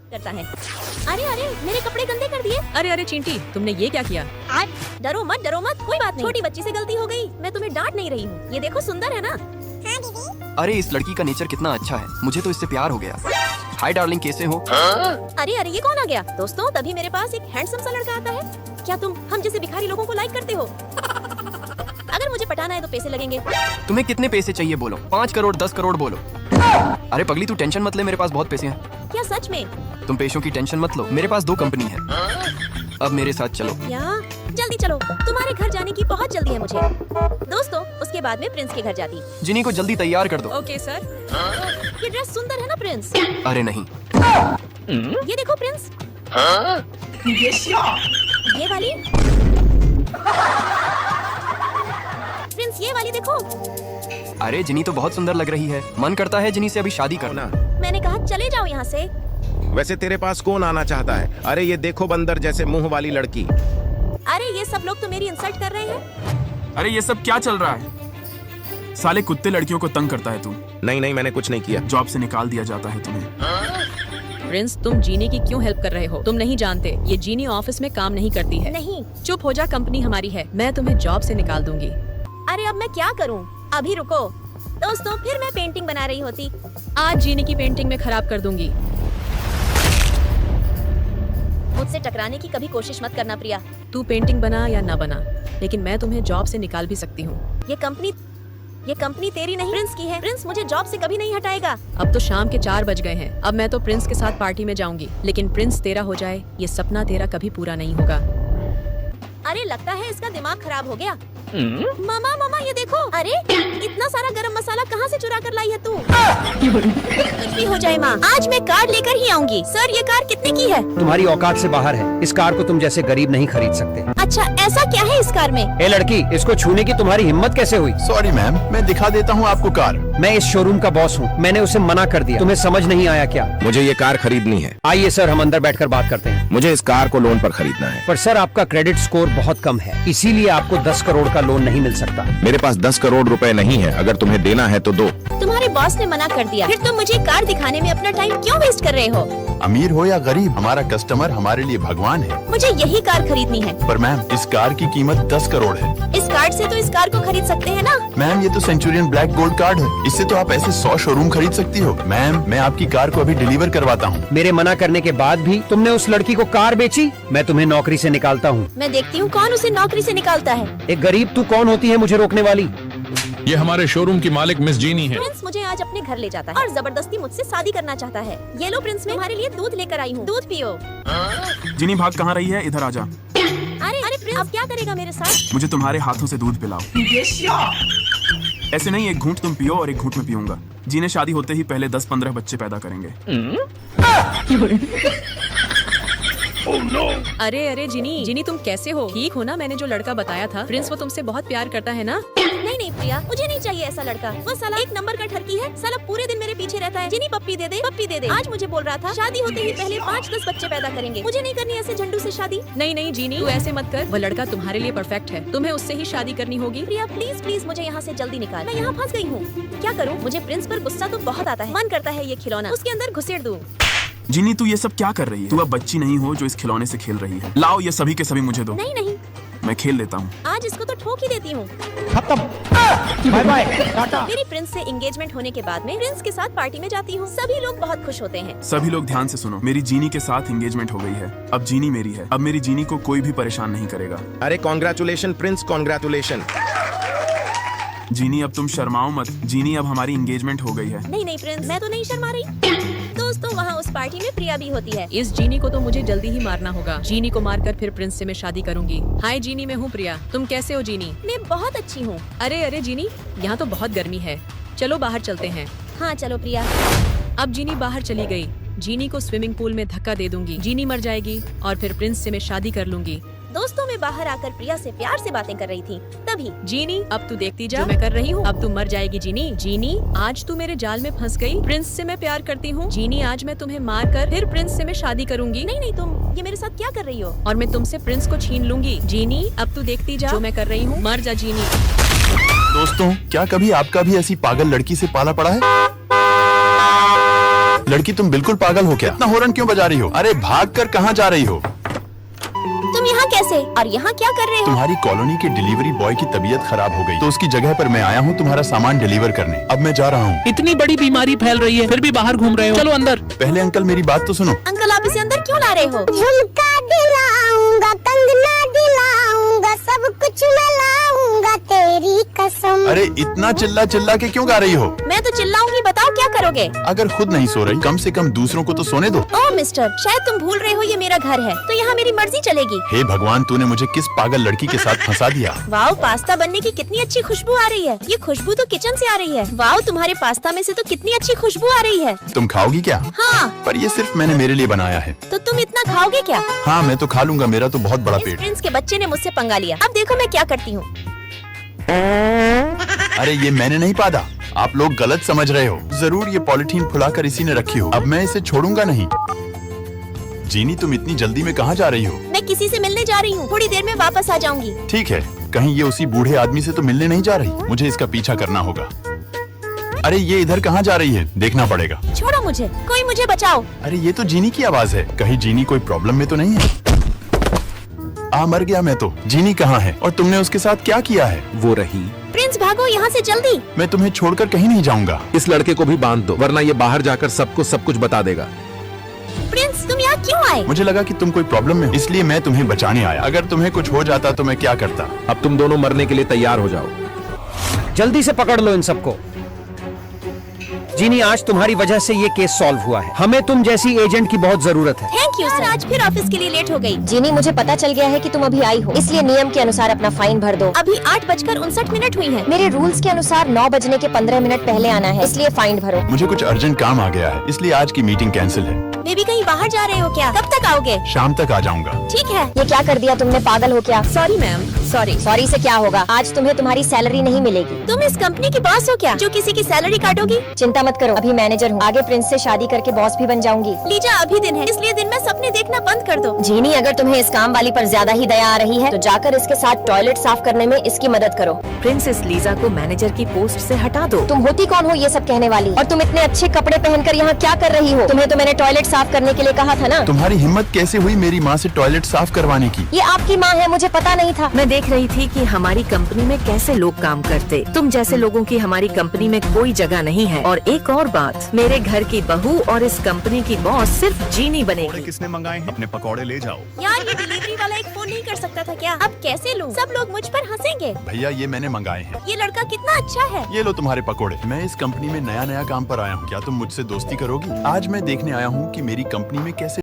करता है। अरे अरे मेरे कपड़े गंदे कर दिए। अरे अरे चींटी, तुमने ये क्या किया? डरो मत, कोई बात नहीं। छोटी बच्ची से गलती हो गई, मैं तुम्हें डांट नहीं रही हूँ। ये देखो सुंदर है ना? हाँ दीदी। अरे इस लड़की का नेचर कितना अच्छा है, मुझे तो इससे प्यार हो गया। हाय डार्लिंग, कैसे हो? अरे अरे ये कौन आ गया? दोस्तों तभी मेरे पास एक हैंडसम सा लड़का आता है। क्या तुम हम जैसे भिखारी लोगों को लाइक करते हो? अगर मुझे पटाना है तो पैसे लगेंगे। तुम्हें कितने पैसे चाहिए बोलो? 5 करोड़ 10 करोड़ बोलो। अरे पगली तू टेंशन मत ले, मेरे पास बहुत पैसे हैं। क्या सच में? तुम पैसों की टेंशन मत लो, मेरे पास 2 कंपनी है। अब मेरे साथ चलो। क्या? जल्दी चलो, तुम्हारे घर जाने की बहुत जल्दी है मुझे। दोस्तों उसके बाद में प्रिंस के घर जाती। जिनी को जल्दी तैयार कर दो। Okay sir. ये ड्रेस सुंदर है ना प्रिंस? अरे नहीं। ये देखो प्रिंस। ये वाली? प्रिंस ये वाली देखो। अरे जिनी तो बहुत सुंदर लग रही है, मन करता है जिनी से अभी शादी करना। मैंने कहा चले जाओ यहाँ से। वैसे तेरे पास कौन आना चाहता है? अरे ये देखो बंदर जैसे मुंह वाली लड़की। अरे ये सब लोग तो मेरी इंसल्ट कर रहे हैं। अरे ये सब क्या चल रहा है? साले कुत्ते लड़कियों को तंग करता है तू। नहीं मैंने कुछ नहीं किया। जॉब से निकाल दिया जाता है तुम्हें। प्रिंस, तुम जीनी की क्यों हेल्प कर रहे हो? तुम नहीं जानते ये जीनी ऑफिस में काम नहीं करती है। नहीं। चुप हो जा, कंपनी हमारी है, मैं तुम्हें जॉब से निकाल दूंगी। अरे अब मैं क्या करूं? अभी रुको। दोस्तों फिर मैं पेंटिंग बना रही होती। आज जीनी की पेंटिंग में खराब कर दूंगी। मुझसे टकराने की कभी कोशिश मत करना प्रिया। तू पेंटिंग बना या ना बना, लेकिन मैं तुम्हें जॉब से निकाल भी सकती हूँ। ये कंपनी तेरी नहीं प्रिंस की है। प्रिंस मुझे जॉब से कभी नहीं हटाएगा। अब तो शाम के 4 बज गए हैं। अब मैं तो प्रिंस के साथ पार्टी में जाऊंगी, लेकिन प्रिंस तेरा हो जाए ये सपना तेरा कभी पूरा नहीं होगा। अरे लगता है इसका दिमाग खराब हो गया। मामा ये देखो। अरे इतना सारा गरम मसाला कहाँ से चुरा कर लाई है तू? कुछ भी हो जाए माँ, आज मैं कार लेकर ही आऊंगी। सर ये कार कितने की है? तुम्हारी औकात से बाहर है, इस कार को तुम जैसे गरीब नहीं खरीद सकते। अच्छा ऐसा क्या है इस कार में? ए लड़की, इसको छूने की तुम्हारी हिम्मत कैसे हुई? सॉरी मैम, मैं दिखा देता हूँ आपको कार। मैं इस शोरूम का बॉस हूँ, मैंने उसे मना कर दिया। तुम्हें समझ नहीं आया क्या? मुझे ये कार खरीदनी है। आइए सर, हम अंदर बैठकर बात करते हैं। मुझे इस कार को लोन पर खरीदना है। पर सर आपका क्रेडिट स्कोर बहुत कम है, इसीलिए आपको 10 करोड़ का लोन नहीं मिल सकता। मेरे पास 10 करोड़ रुपए नहीं है, अगर तुम्हें देना है तो दो। तुम्हारे बॉस ने मना कर दिया, फिर तुम मुझे कार दिखाने में अपना टाइम क्यों वेस्ट कर रहे हो? अमीर हो या गरीब, हमारा कस्टमर हमारे लिए भगवान है। मुझे यही कार खरीदनी है। पर मैम इस कार की कीमत 10 करोड़ है। इस कार्ड से तो इस कार को खरीद सकते हैं ना? मैम ये तो सेंचुरियन ब्लैक गोल्ड कार्ड है, इससे तो आप ऐसे 100 शोरूम खरीद सकती हो। मैम मैं आपकी कार को अभी डिलीवर करवाता हूँ। मेरे मना करने के बाद भी तुमने उस लड़की को कार बेची? मैं तुम्हें नौकरी से निकालता हूँ। मैं देखती हूँ कौन उसे नौकरी से निकालता है। एक गरीब तू कौन होती है मुझे रोकने वाली? ये हमारे शोरूम की मालिक मिस जीनी है। प्रिंस मुझे आज अपने घर ले जाता है और जबरदस्ती मुझसे शादी करना चाहता है। ये लो प्रिंस, मैं तुम्हारे लिए दूध लेकर आई हूँ, दूध पियो। जिनी भाग कहाँ रही है? इधर आजा। अरे प्रिंस अब क्या करेगा मेरे साथ? मुझे तुम्हारे हाथों से दूध पिलाओ। ऐसे नहीं, एक घूंट तुम पियो और एक घूंट मैं पीऊंगा। जीने शादी होते ही पहले 10-15 बच्चे पैदा करेंगे। अरे अरे जिनी तुम कैसे हो? ठीक हो ना? मैंने जो लड़का बताया था, प्रिंस वो तुमसे बहुत प्यार करता है ना? नहीं प्रिया, मुझे नहीं चाहिए ऐसा लड़का। वो साला 1 नंबर का ठरकी है। साला पूरे दिन मेरे पीछे रहता है। जिनी पप्पी दे दे। आज मुझे बोल रहा था शादी होते ही पहले 5-10 बच्चे पैदा करेंगे। मुझे नहीं करनी ऐसे झंडू से शादी। नहीं जीनी, तू ऐसे मत कर। वो लड़का तुम्हारे लिए परफेक्ट है, तुम्हें उससे ही शादी करनी होगी। प्रिया प्लीज मुझे यहाँ से जल्दी निकाल, मैं यहाँ फंस गई हूँ। क्या करूँ? मुझे प्रिंस पर गुस्सा तो बहुत आता है। मन करता है ये खिलौना उसके अंदर घुसेड़ दूँ। जिनी तू ये सब क्या कर रही है? तू अब बच्ची नहीं हो जो इस खिलौने से खेल रही है। लाओ ये सभी के सभी मुझे दो। नहीं मैं खेल लेता हूँ। आज इसको तो ठोक ही देती हूँ। बाय बाय, टाटा। मेरी प्रिंस से एंगेजमेंट होने के बाद में प्रिंस के साथ पार्टी में जाती हूँ। सभी लोग बहुत खुश होते हैं। सभी लोग ध्यान से सुनो, मेरी जीनी के साथ एंगेजमेंट हो गई है। अब जीनी मेरी है। अब मेरी जीनी को कोई भी परेशान नहीं करेगा। अरे कॉन्ग्रेचुलेशन प्रिंस, कॉन्ग्रेचुलेशन। जीनी अब तुम शर्माओ मत। जीनी अब हमारी एंगेजमेंट हो गई है। नहीं प्रिंस, मैं तो नहीं शर्मा रही। दोस्तों वहाँ उस पार्टी में प्रिया भी होती है। इस जीनी को तो मुझे जल्दी ही मारना होगा। जीनी को मारकर फिर प्रिंस से मैं शादी करूंगी। हाय जीनी, मैं हूँ प्रिया। तुम कैसे हो जीनी? मैं बहुत अच्छी हूँ। अरे जीनी, यहाँ तो बहुत गर्मी है, चलो बाहर चलते हैं। हाँ चलो प्रिया। अब जीनी बाहर चली गई। जीनी को स्विमिंग पूल में धक्का दे दूंगी, जीनी मर जाएगी और फिर प्रिंस से मैं शादी कर लूंगी। दोस्तों मैं बाहर आकर प्रिया से प्यार से बातें कर रही थी, तभी जीनी अब तू देखती जा जो मैं कर रही हूँ। अब तू मर जाएगी जीनी। आज तू मेरे जाल में फंस गई। प्रिंस से मैं प्यार करती हूँ जीनी। आज मैं तुम्हें मार कर फिर प्रिंस से मैं शादी करूंगी। नहीं तुम ये मेरे साथ क्या कर रही हो? और मैं तुमसे प्रिंस को छीन लूंगी। जीनी अब तू देखती जा जो मैं कर रही हूँ। मर जा जीनी। दोस्तों क्या कभी आपका भी ऐसी पागल लड़की से पाला पड़ा है? लड़की तुम बिल्कुल पागल हो क्या? इतना हॉर्न क्यों बजा रही हो? अरे भाग कर कहाँ जा रही हो? तुम यहाँ कैसे और यहाँ क्या कर रहे हो? तुम्हारी कॉलोनी के डिलीवरी बॉय की तबीयत खराब हो गई, तो उसकी जगह पर मैं आया हूँ तुम्हारा सामान डिलीवर करने। अब मैं जा रहा हूँ। इतनी बड़ी बीमारी फैल रही है फिर भी बाहर घूम रहे हो। चलो अंदर। पहले अंकल मेरी बात तो सुनो। अंकल आप इसे अंदर क्यों ला रहे हो? झुमका दिलाऊंगा, कंगना दिलाऊंगा, सब कुछ मैं लाऊंगा तेरी कसम। अरे इतना चिल्ला चिल्ला के क्यों गा रही हो? मैं तो चिल्लाऊंगी, बताओ क्या करोगे? अगर खुद नहीं सो रही कम से कम दूसरों को तो सोने दो। ओह मिस्टर, शायद तुम भूल रहे हो ये मेरा घर है, तो यहाँ मेरी मर्जी चलेगी। हे भगवान, तूने मुझे किस पागल लड़की के साथ फंसा दिया? वाओ, पास्ता बनने की कितनी अच्छी खुशबू आ रही है। ये खुशबू तो किचन से आ रही है। वाओ, तुम्हारे पास्ता में से तो कितनी अच्छी खुशबू आ रही है। तुम खाओगी क्या? हाँ। पर ये सिर्फ मैंने मेरे लिए बनाया है। तो तुम इतना खाओगे क्या? हाँ मैं तो खा लूंगा, मेरा तो बहुत बड़ा इस पेट। प्रिंस के बच्चे ने मुझसे पंगा लिया। अब देखो मैं क्या करती हूँ। अरे ये मैंने नहीं पादा, आप लोग गलत समझ रहे हो। जरूर ये पॉलिथीन फुलाकर इसी ने रखी हो। अब मैं इसे छोड़ूंगा नहीं। जीनी तुम इतनी जल्दी में कहाँ जा रही हो? मैं किसी से मिलने जा रही हूँ, थोड़ी देर में वापस आ जाऊंगी। ठीक है, कहीं ये उसी बूढ़े आदमी से तो मिलने नहीं जा रही? मुझे इसका पीछा करना होगा। अरे ये इधर कहाँ जा रही है? देखना पड़ेगा। छोड़ो मुझे, कोई मुझे बचाओ। अरे ये तो जीनी की आवाज है। कहीं जीनी कोई प्रॉब्लम में तो नहीं है? मर गया मैं तो। जीनी कहाँ है और तुमने उसके साथ क्या किया है? वो रही। प्रिंस भागो यहाँ से जल्दी। मैं तुम्हें छोड़कर कहीं नहीं जाऊंगा। इस लड़के को भी बांध दो, वरना ये बाहर जाकर सबको सब कुछ बता देगा। प्रिंस तुम यहाँ क्यों आए? मुझे लगा कि तुम कोई प्रॉब्लम में हो, इसलिए मैं तुम्हें बचाने आया। अगर तुम्हें कुछ हो जाता तो मैं क्या करता? अब तुम दोनों मरने के लिए तैयार हो जाओ। जल्दी से पकड़ लो इन सबको। जीनी, आज तुम्हारी वजह से ये केस सॉल्व हुआ है। हमें तुम जैसी एजेंट की बहुत जरूरत है। थैंक यू सर, आज फिर ऑफिस के लिए लेट हो गई। जीनी, मुझे पता चल गया है कि तुम अभी आई हो, इसलिए नियम के अनुसार अपना फाइन भर दो। अभी 8:59 हुई है। मेरे रूल्स के अनुसार 9 बजने के 15 मिनट पहले आना है, इसलिए फाइन भरो। मुझे कुछ अर्जेंट काम आ गया है, इसलिए आज की मीटिंग कैंसिल है। मे भी कहीं बाहर जा रहे हो क्या? कब तक आओगे? शाम तक आ जाऊंगा। ठीक है। ये क्या कर दिया तुमने? पागल हो क्या? Sorry ma'am, sorry. सॉरी से क्या होगा? आज तुम्हें तुम्हारी सैलरी नहीं मिलेगी। तुम इस कंपनी की बॉस हो क्या, जो किसी की सैलरी काटोगी? चिंता मत करो, अभी मैनेजर हूँ। आगे प्रिंस से शादी करके बॉस भी बन जाऊंगी। लीजा, अभी दिन है, इसलिए दिन में सपने देखना बंद कर दो। जीनी, अगर तुम्हें इस काम वाली पर ज्यादा ही दया आ रही है तो जाकर इसके साथ टॉयलेट साफ करने में इसकी मदद करो। प्रिंसेस लीजा को मैनेजर की पोस्ट से हटा दो। तुम होती कौन हो ये सब कहने वाली? और तुम इतने अच्छे कपड़े पहनकर यहाँ क्या कर रही हो? तुम्हें तो मैंने टॉयलेट साफ करने के लिए कहा था ना। तुम्हारी हिम्मत कैसे हुई मेरी माँ से टॉयलेट साफ करवाने की? ये आपकी माँ है, मुझे पता नहीं था। मैं देख रही थी कि हमारी कंपनी में कैसे लोग काम करते। तुम जैसे लोगों की हमारी कंपनी में कोई जगह नहीं है। और एक और बात, मेरे घर की बहू और इस कंपनी की बॉस सिर्फ जीनी बनेगी। किसने मंगाए हैं? अपने पकौड़े ले जाओ। यार, ये डिलीवरी वाला एक फोन नहीं कर सकता था क्या? अब कैसे लूं? सब लोग मुझ पर हंसेंगे। भैया ये मैंने मंगाए हैं। ये लड़का कितना अच्छा है। ये लो तुम्हारे पकोड़े। मैं इस कंपनी में नया काम पर आया हूँ, क्या तुम मुझसे दोस्ती करोगी? आज मैं देखने आया हूँ कि मेरी कंपनी में कैसे